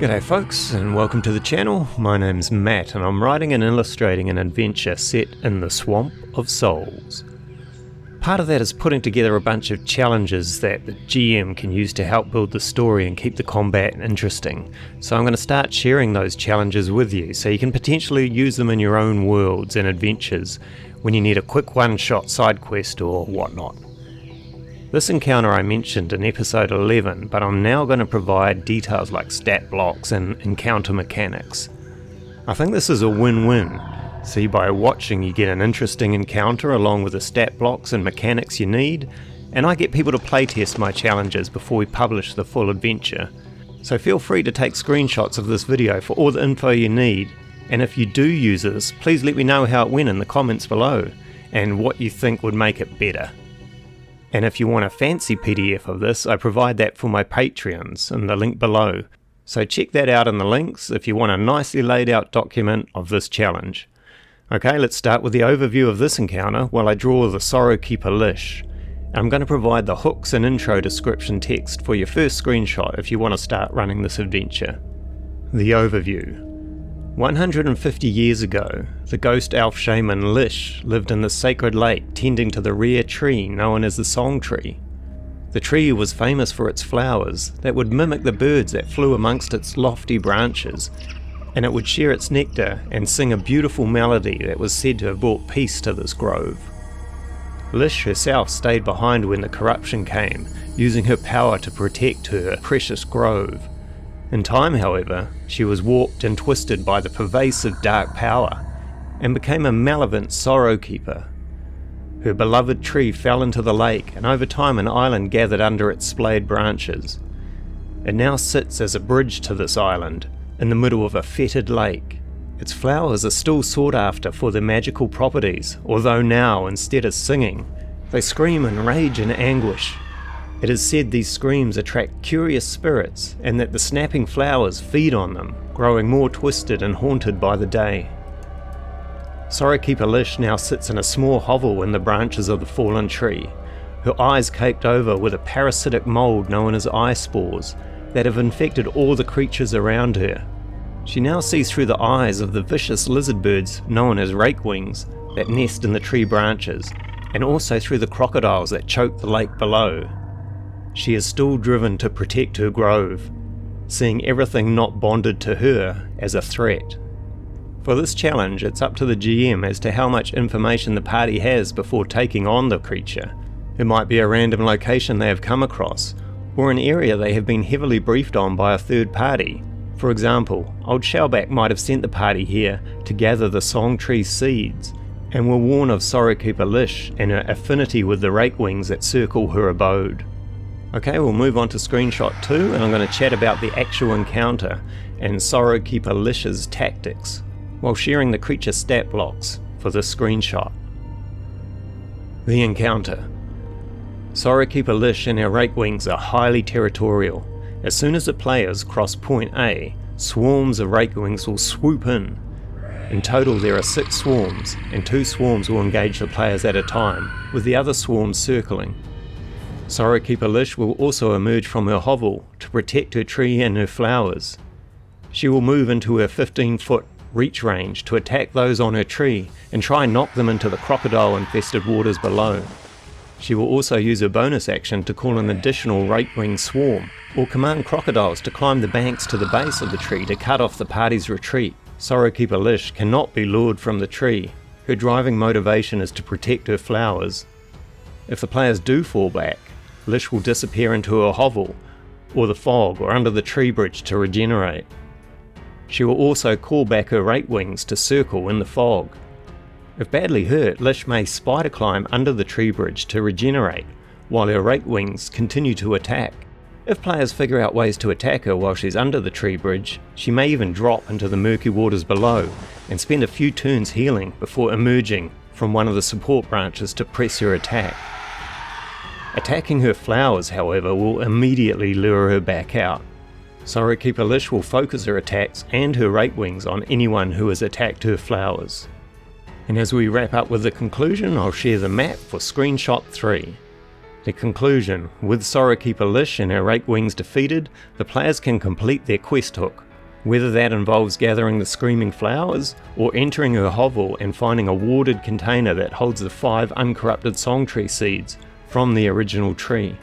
G'day folks, and welcome to the channel. My name's Matt, and I'm writing and illustrating an adventure set in the Swamp of Souls. Part of that is putting together a bunch of challenges that the GM can use to help build the story and keep the combat interesting. So I'm going to start sharing those challenges with you, so you can potentially use them in your own worlds and adventures when you need a quick one-shot side quest or whatnot. This encounter I mentioned in episode 11, but I'm now going to provide details like stat blocks and encounter mechanics. I think this is a win-win. See, by watching you get an interesting encounter along with the stat blocks and mechanics you need, and I get people to playtest my challenges before we publish the full adventure. So feel free to take screenshots of this video for all the info you need, and if you do use this, please let me know how it went in the comments below, and what you think would make it better. And if you want a fancy PDF of this, I provide that for my Patreons in the link below. So check that out in the links if you want a nicely laid out document of this challenge. Okay, let's start with the overview of this encounter while I draw the Sorrow Keeper Lish. I'm going to provide the hooks and intro description text for your first screenshot if you want to start running this adventure. The overview. 150 years ago, the ghost elf shaman Lish lived in the sacred lake tending to the rare tree known as the Song Tree. The tree was famous for its flowers that would mimic the birds that flew amongst its lofty branches, and it would share its nectar and sing a beautiful melody that was said to have brought peace to this grove. Lish herself stayed behind when the corruption came, using her power to protect her precious grove. In time, however, she was warped and twisted by the pervasive dark power, and became a malevolent sorrow keeper. Her beloved tree fell into the lake, and over time an island gathered under its splayed branches. It now sits as a bridge to this island, in the middle of a fetid lake. Its flowers are still sought after for their magical properties, although now, instead of singing, they scream in rage and anguish. It is said these screams attract curious spirits, and that the snapping flowers feed on them, growing more twisted and haunted by the day. Sorrowkeeper Lish now sits in a small hovel in the branches of the fallen tree, her eyes caked over with a parasitic mold known as eye spores that have infected all the creatures around her. She now sees through the eyes of the vicious lizard birds known as rakewings that nest in the tree branches, and also through the crocodiles that choke the lake below. She is still driven to protect her grove, seeing everything not bonded to her as a threat. For this challenge, it's up to the GM as to how much information the party has before taking on the creature. It might be a random location they have come across, or an area they have been heavily briefed on by a third party. For example, Old Shellback might have sent the party here to gather the Song Tree's seeds, and will warn of Sorrowkeeper Lish and her affinity with the rakewings that circle her abode. Okay, we'll move on to screenshot 2, and I'm going to chat about the actual encounter and Sorrowkeeper Lish's tactics, while sharing the creature stat blocks for this screenshot. The encounter. Sorrowkeeper Lish and her rakewings are highly territorial. As soon as the players cross point A, swarms of rakewings will swoop in. In total there are 6 swarms, and 2 swarms will engage the players at a time, with the other swarms circling. Sorrowkeeper Lish will also emerge from her hovel to protect her tree and her flowers. She will move into her 15-foot reach range to attack those on her tree and try and knock them into the crocodile-infested waters below. She will also use her bonus action to call an additional rakewing swarm, or command crocodiles to climb the banks to the base of the tree to cut off the party's retreat. Sorrowkeeper Lish cannot be lured from the tree. Her driving motivation is to protect her flowers. If the players do fall back, Lish will disappear into her hovel, or the fog, or under the tree bridge to regenerate. She will also call back her rakewings to circle in the fog. If badly hurt, Lish may spider climb under the tree bridge to regenerate, while her rakewings continue to attack. If players figure out ways to attack her while she's under the tree bridge, she may even drop into the murky waters below and spend a few turns healing before emerging from one of the support branches to press her attack. Attacking her flowers, however, will immediately lure her back out. Sorrowkeeper Lish will focus her attacks and her rakewings on anyone who has attacked her flowers. And as we wrap up with the conclusion, I'll share the map for screenshot 3. The conclusion: with Sorrowkeeper Lish and her rakewings defeated, the players can complete their quest hook, Whether that involves gathering the screaming flowers, or entering her hovel and finding a warded container that holds the 5 uncorrupted song tree seeds from the original tree.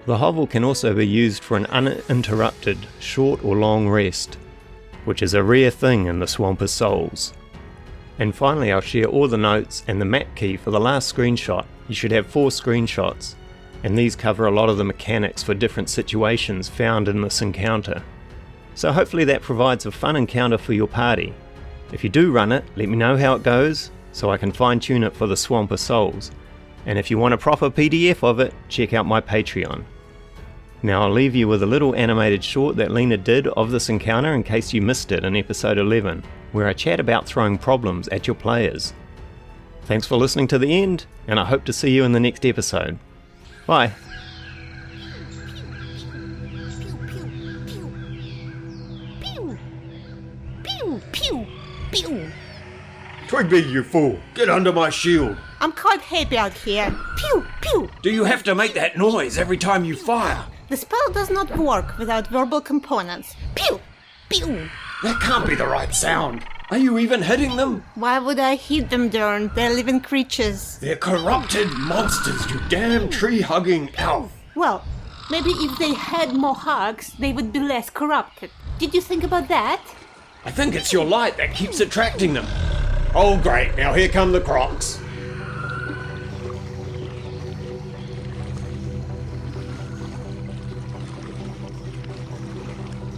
The hovel can also be used for an uninterrupted short or long rest, which is a rare thing in the Swamp of Souls. And finally, I'll share all the notes and the map key for the last screenshot. You should have 4 screenshots, and these cover a lot of the mechanics for different situations found in this encounter. So hopefully that provides a fun encounter for your party. If you do run it, let me know how it goes, so I can fine tune it for the Swamp of Souls. And if you want a proper PDF of it, check out my Patreon. Now I'll leave you with a little animated short that Lena did of this encounter in case you missed it in episode 11, where I chat about throwing problems at your players. Thanks for listening to the end, and I hope to see you in the next episode. Bye. Twigby, you fool! Get under my shield! I'm quite happy out here. Pew, pew. Do you have to make that noise every time you fire? The spell does not work without verbal components. Pew, pew. That can't be the right sound. Are you even hitting them? Why would I hit them, Darn? They're living creatures. They're corrupted monsters, you damn tree-hugging elf! Well, maybe if they had more hugs, they would be less corrupted. Did you think about that? I think it's your light that keeps attracting them. Oh great, now here come the crocs.